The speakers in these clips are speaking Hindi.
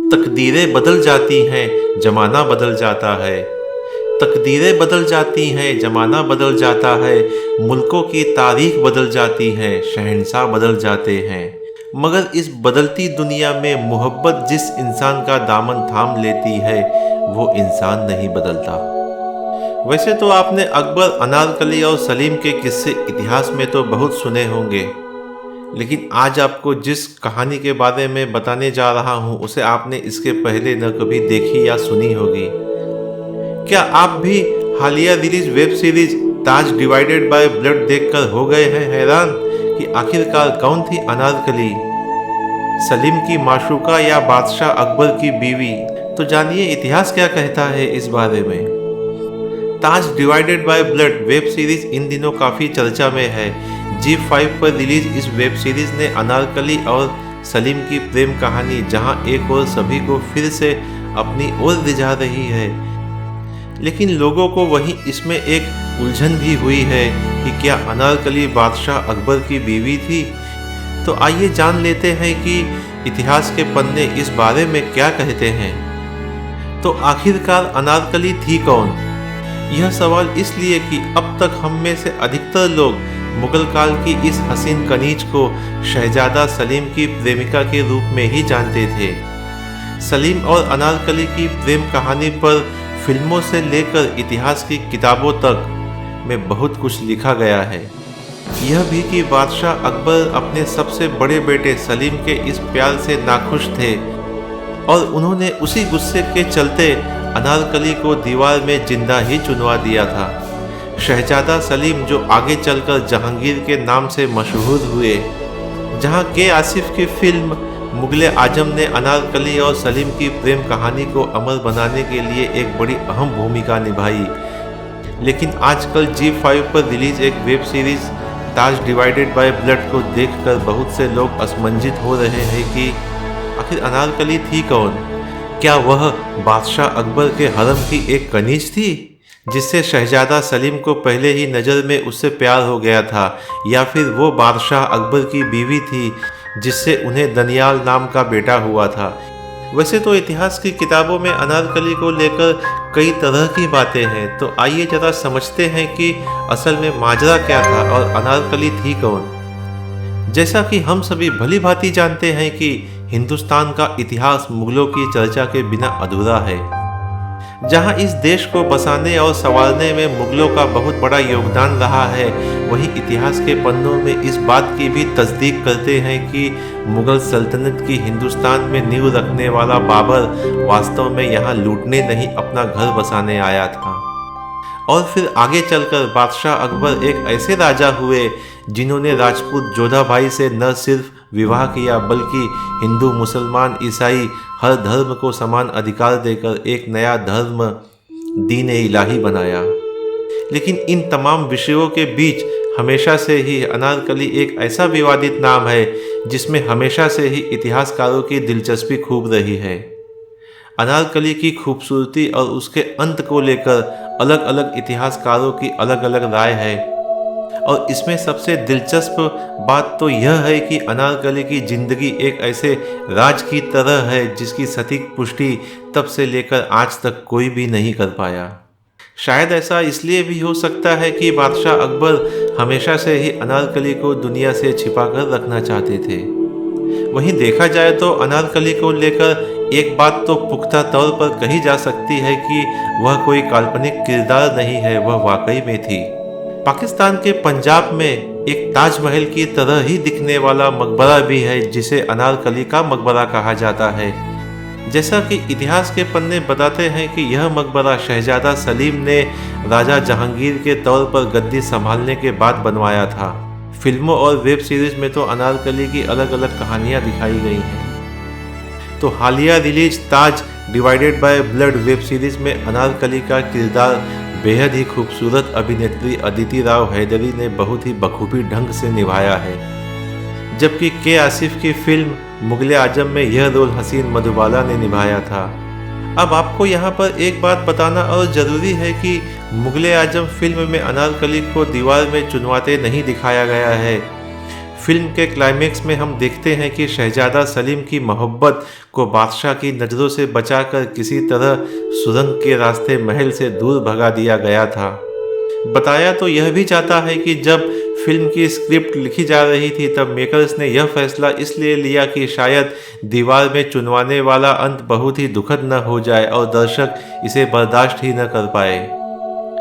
तकदीरें बदल जाती हैं, जमाना बदल जाता है। तकदीरें बदल जाती हैं, जमाना बदल जाता है। मुल्कों की तारीख बदल जाती है, शहंशाह बदल जाते हैं। मगर इस बदलती दुनिया में मोहब्बत जिस इंसान का दामन थाम लेती है, वो इंसान नहीं बदलता। वैसे तो आपने अकबर, अनारकली और सलीम के किस्से इतिहास में तो बहुत सुने होंगे, लेकिन आज आपको जिस कहानी के बारे में बताने जा रहा हूँ उसे आपने इसके पहले न कभी देखी या सुनी होगी। क्या आप भी हालिया release web series Taj divided by blood देखकर हो गए हैं हैरान कि आखिरकार कौन थी अनारकली, सलीम की माशूका या बादशाह अकबर की बीवी? तो जानिए इतिहास क्या कहता है इस बारे में। Taj divided by blood web series इन दिनों काफ़ी चर्चा में है। G5 पर रिलीज इस वेब सीरीज ने अनारकली और सलीम की प्रेम कहानी जहां एक और सभी को फिर से अपनी ओर रिझा रही है, लेकिन लोगों को वहीं इसमें एक उलझन भी हुई है कि क्या अनारकली बादशाह अकबर की बीवी थी। तो आइए जान लेते हैं कि इतिहास के पन्ने इस बारे में क्या कहते हैं। तो आखिरकार अनारकली थी कौन? यह सवाल इसलिए कि अब तक हम में से अधिकतर लोग मुगल काल की इस हसीन कनीज को शहजादा सलीम की प्रेमिका के रूप में ही जानते थे। सलीम और अनारकली की प्रेम कहानी पर फिल्मों से लेकर इतिहास की किताबों तक में बहुत कुछ लिखा गया है। यह भी कि बादशाह अकबर अपने सबसे बड़े बेटे सलीम के इस प्यार से नाखुश थे और उन्होंने उसी गुस्से के चलते अनारकली को दीवार में जिंदा ही चुनवा दिया था। शहजादा सलीम जो आगे चलकर जहांगीर के नाम से मशहूर हुए, जहां के आसिफ की फिल्म मुगले आजम ने अनारकली और सलीम की प्रेम कहानी को अमर बनाने के लिए एक बड़ी अहम भूमिका निभाई। लेकिन आजकल G5 पर रिलीज एक web series Taj divided by blood को देखकर बहुत से लोग असमंजित हो रहे हैं कि आखिर अनारकली थी कौन? क्या वह बादशाह अकबर के हरम की एक कनीज थी जिससे शहजादा सलीम को पहले ही नज़र में उससे प्यार हो गया था, या फिर वो बादशाह अकबर की बीवी थी जिससे उन्हें दनियाल नाम का बेटा हुआ था? वैसे तो इतिहास की किताबों में अनारकली को लेकर कई तरह की बातें हैं, तो आइए जरा समझते हैं कि असल में माजरा क्या था और अनारकली थी कौन। जैसा कि हम सभी भली भांति जानते हैं कि हिंदुस्तान का इतिहास मुगलों की चर्चा के बिना अधूरा है। जहां इस देश को बसाने और संवारने में मुगलों का बहुत बड़ा योगदान रहा है, वहीं इतिहास के पन्नों में इस बात की भी तस्दीक करते हैं कि मुगल सल्तनत की हिंदुस्तान में नींव रखने वाला बाबर वास्तव में यहाँ लूटने नहीं अपना घर बसाने आया था। और फिर आगे चलकर बादशाह अकबर एक ऐसे राजा हुए जिन्होंने राजपूत जोधा भाई से न सिर्फ विवाह किया बल्कि हिंदू, मुसलमान, ईसाई हर धर्म को समान अधिकार देकर एक नया धर्म दीन इलाही बनाया। लेकिन इन तमाम विषयों के बीच हमेशा से ही अनारकली एक ऐसा विवादित नाम है जिसमें हमेशा से ही इतिहासकारों की दिलचस्पी खूब रही है। अनारकली की खूबसूरती और उसके अंत को लेकर अलग अलग इतिहासकारों की अलग अलग राय है, और इसमें सबसे दिलचस्प बात तो यह है कि अनारकली की जिंदगी एक ऐसे राज की तरह है जिसकी सटीक पुष्टि तब से लेकर आज तक कोई भी नहीं कर पाया। शायद ऐसा इसलिए भी हो सकता है कि बादशाह अकबर हमेशा से ही अनारकली को दुनिया से छिपाकर रखना चाहते थे। वहीं देखा जाए तो अनारकली को लेकर एक बात तो पुख्ता तौर पर कही जा सकती है कि वह कोई काल्पनिक किरदार नहीं है, वह वाकई में थी। पाकिस्तान के पंजाब में एक ताजमहल की तरह ही दिखने वाला मकबरा भी है जिसे अनारकली का मकबरा कहा जाता है। जैसा कि इतिहास के पन्ने बताते हैं कि यह मकबरा शहजादा सलीम ने राजा जहांगीर के तौर पर गद्दी संभालने के बाद बनवाया था। फिल्मों और वेब सीरीज में तो अनारकली की अलग अलग कहानियां दिखाई गई हैं। तो हालिया release Taj divided by blood web series में अनारकली का किरदार बेहद ही खूबसूरत अभिनेत्री अदिति राव हैदरी ने बहुत ही बखूबी ढंग से निभाया है, जबकि के आसिफ की फिल्म मुगले आजम में यह रोल हसीन मधुबाला ने निभाया था। अब आपको यहाँ पर एक बात बताना और ज़रूरी है कि मुगले आजम फिल्म में अनारकली को दीवार में चुनवाते नहीं दिखाया गया है। फिल्म के क्लाइमेक्स में हम देखते हैं कि शहजादा सलीम की मोहब्बत को बादशाह की नज़रों से बचाकर किसी तरह सुरंग के रास्ते महल से दूर भगा दिया गया था। बताया तो यह भी जाता है कि जब फिल्म की स्क्रिप्ट लिखी जा रही थी तब मेकर्स ने यह फैसला इसलिए लिया कि शायद दीवार में चुनवाने वाला अंत बहुत ही दुखद न हो जाए और दर्शक इसे बर्दाश्त ही न कर पाए।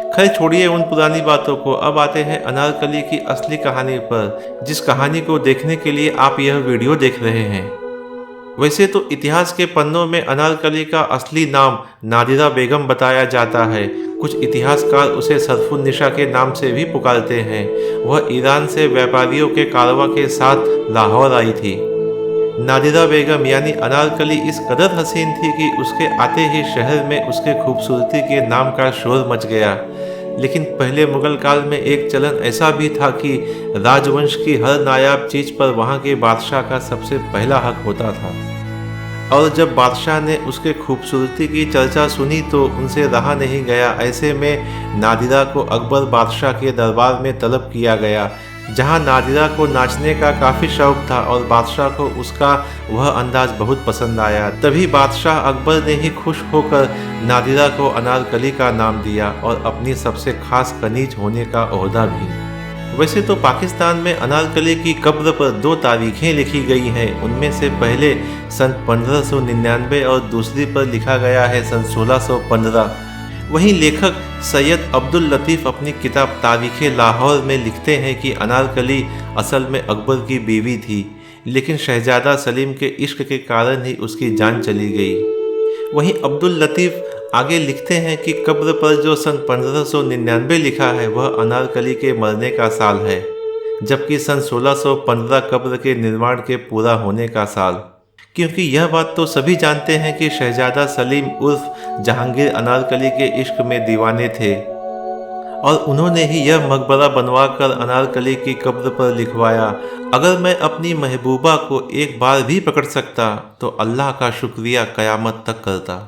खैर छोड़िए उन पुरानी बातों को, अब आते हैं अनारकली की असली कहानी पर, जिस कहानी को देखने के लिए आप यह वीडियो देख रहे हैं। वैसे तो इतिहास के पन्नों में अनारकली का असली नाम नादिरा बेगम बताया जाता है। कुछ इतिहासकार उसे सरफुन्निसा के नाम से भी पुकारते हैं। वह ईरान से व्यापारियों के कारवां के साथ लाहौर आई थी। नादिरा बेगम यानी अनारकली इस कदर हसीन थी कि उसके आते ही शहर में उसके खूबसूरती के नाम का शोर मच गया। लेकिन पहले मुगल काल में एक चलन ऐसा भी था कि राजवंश की हर नायाब चीज़ पर वहाँ के बादशाह का सबसे पहला हक होता था। और जब बादशाह ने उसके खूबसूरती की चर्चा सुनी तो उनसे रहा नहीं गया। ऐसे में नादिरा को अकबर बादशाह के दरबार में तलब किया गया, जहां नादिरा को नाचने का काफ़ी शौक था और बादशाह को उसका वह अंदाज बहुत पसंद आया। तभी बादशाह अकबर ने ही खुश होकर नादिरा को अनारकली का नाम दिया और अपनी सबसे खास कनीज होने का ओहदा भी। वैसे तो पाकिस्तान में अनारकली की कब्र पर 2 तारीखें लिखी गई हैं। उनमें से पहले सन 1599 और दूसरी पर लिखा गया है सन 1615। वहीं लेखक सैयद अब्दुल लतीफ़ अपनी किताब तारीख़े लाहौर में लिखते हैं कि अनारकली असल में अकबर की बीवी थी, लेकिन शहजादा सलीम के इश्क के कारण ही उसकी जान चली गई। वहीं अब्दुल लतीफ़ आगे लिखते हैं कि कब्र पर जो सन 1599 लिखा है वह अनारकली के मरने का साल है, जबकि सन 1615 कब्र के निर्माण के पूरा होने का साल। क्योंकि यह बात तो सभी जानते हैं कि शहजादा सलीम उर्फ जहांगीर अनारकली के इश्क में दीवाने थे और उन्होंने ही यह मकबरा बनवाकर अनारकली की कब्र पर लिखवाया, अगर मैं अपनी महबूबा को एक बार भी पकड़ सकता तो अल्लाह का शुक्रिया क़यामत तक करता।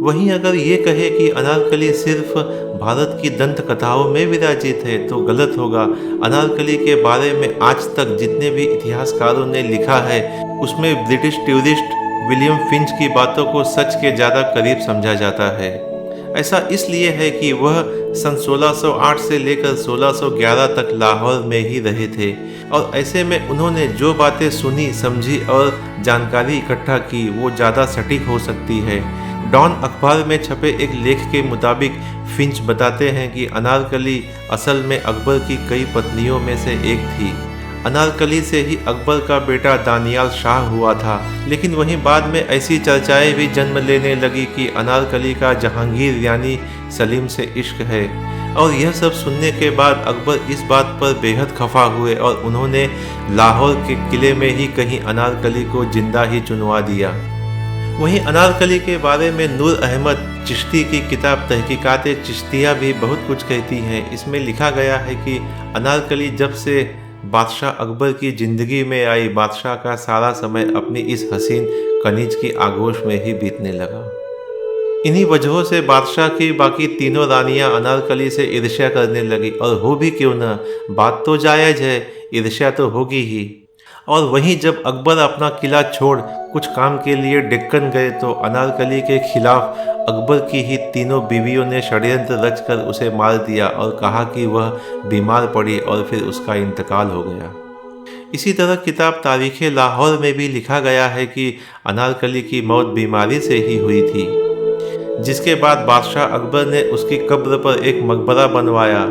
वहीं अगर ये कहे कि अनारकली सिर्फ भारत की दंत कथाओं में विराजित है तो गलत होगा। अनारकली के बारे में आज तक जितने भी इतिहासकारों ने लिखा है उसमें ब्रिटिश टूरिस्ट विलियम फिंच की बातों को सच के ज़्यादा करीब समझा जाता है। ऐसा इसलिए है कि वह सन 1608 से लेकर 1611 तक लाहौर में ही रहे थे और ऐसे में उन्होंने जो बातें सुनी, समझी और जानकारी इकट्ठा की वो ज़्यादा सटीक हो सकती है। डॉन अखबार में छपे एक लेख के मुताबिक फिंच बताते हैं कि अनारकली असल में अकबर की कई पत्नियों में से एक थी। अनारकली से ही अकबर का बेटा दानियाल शाह हुआ था। लेकिन वहीं बाद में ऐसी चर्चाएं भी जन्म लेने लगी कि अनारकली का जहांगीर यानी सलीम से इश्क है। और यह सब सुनने के बाद अकबर इस बात पर बेहद खफा हुए और उन्होंने लाहौर के किले में ही कहीं अनारकली को जिंदा ही चुनवा दिया। वहीं अनारकली के बारे में नूर अहमद चिश्ती की किताब तहकीकात चिश्तिया भी बहुत कुछ कहती है। इसमें लिखा गया है कि अनारकली जब से बादशाह अकबर की ज़िंदगी में आई, बादशाह का सारा समय अपनी इस हसीन कनीज की आगोश में ही बीतने लगा। इन्हीं वजहों से बादशाह की बाकी तीनों रानियां अनारकली से ईर्ष्या करने लगी। और हो भी क्यों न, बात तो जायज़ है, ईर्ष्या तो होगी ही। और वहीं जब अकबर अपना किला छोड़ कुछ काम के लिए डेक्कन गए तो अनारकली के खिलाफ अकबर की ही तीनों बीवियों ने षड्यंत्र रचकर उसे मार दिया और कहा कि वह बीमार पड़ी और फिर उसका इंतकाल हो गया। इसी तरह किताब तारीख़े लाहौर में भी लिखा गया है कि अनारकली की मौत बीमारी से ही हुई थी, जिसके बाद बादशाह अकबर ने उसकी कब्र पर एक मकबरा बनवाया।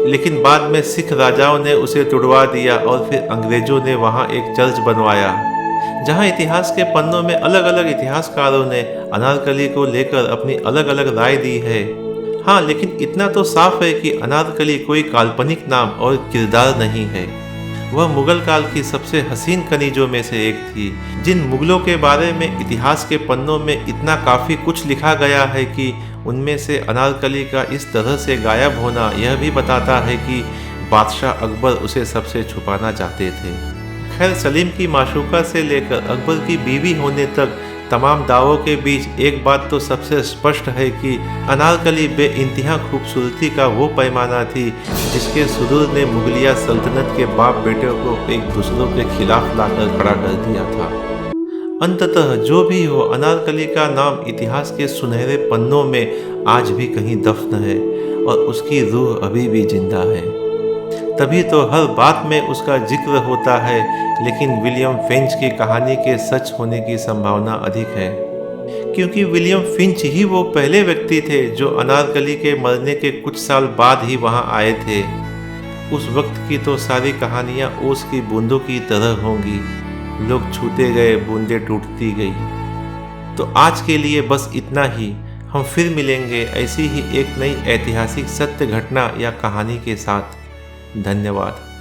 लेकिन बाद में सिख राजाओं ने उसे तुड़वा दिया और फिर अंग्रेज़ों ने वहाँ एक चर्च बनवाया, जहाँ इतिहास के पन्नों में अलग अलग इतिहासकारों ने अनारकली को लेकर अपनी अलग अलग राय दी है। हाँ, लेकिन इतना तो साफ है कि अनारकली कोई काल्पनिक नाम और किरदार नहीं है। वह मुगल काल की सबसे हसीन कनीजों में से एक थी। जिन मुगलों के बारे में इतिहास के पन्नों में इतना काफ़ी कुछ लिखा गया है कि उनमें से अनारकली का इस तरह से गायब होना यह भी बताता है कि बादशाह अकबर उसे सबसे छुपाना चाहते थे। खैर, सलीम की माशूका से लेकर अकबर की बीवी होने तक तमाम दावों के बीच एक बात तो सबसे स्पष्ट है कि अनारकली बेइंतहा खूबसूरती का वो पैमाना थी जिसके सुरूर ने मुगलिया सल्तनत के बाप बेटे को एक दूसरों के खिलाफ लाकर खड़ा कर दिया था। अंततः जो भी हो, अनारकली का नाम इतिहास के सुनहरे पन्नों में आज भी कहीं दफन है और उसकी रूह अभी भी जिंदा है। तभी तो हर बात में उसका जिक्र होता है, लेकिन विलियम फिंच की कहानी के सच होने की संभावना अधिक है, क्योंकि विलियम फिंच ही वो पहले व्यक्ति थे जो अनारकली के मरने के कुछ साल बाद ही वहां आए थे। उस वक्त की तो सारी कहानियां ओस की बूंदों की तरह होंगी, लोग छूते गए, बूंदें टूटती गई। तो आज के लिए बस इतना ही। हम फिर मिलेंगे ऐसी ही एक नई ऐतिहासिक सत्य घटना या कहानी के साथ। धन्यवाद।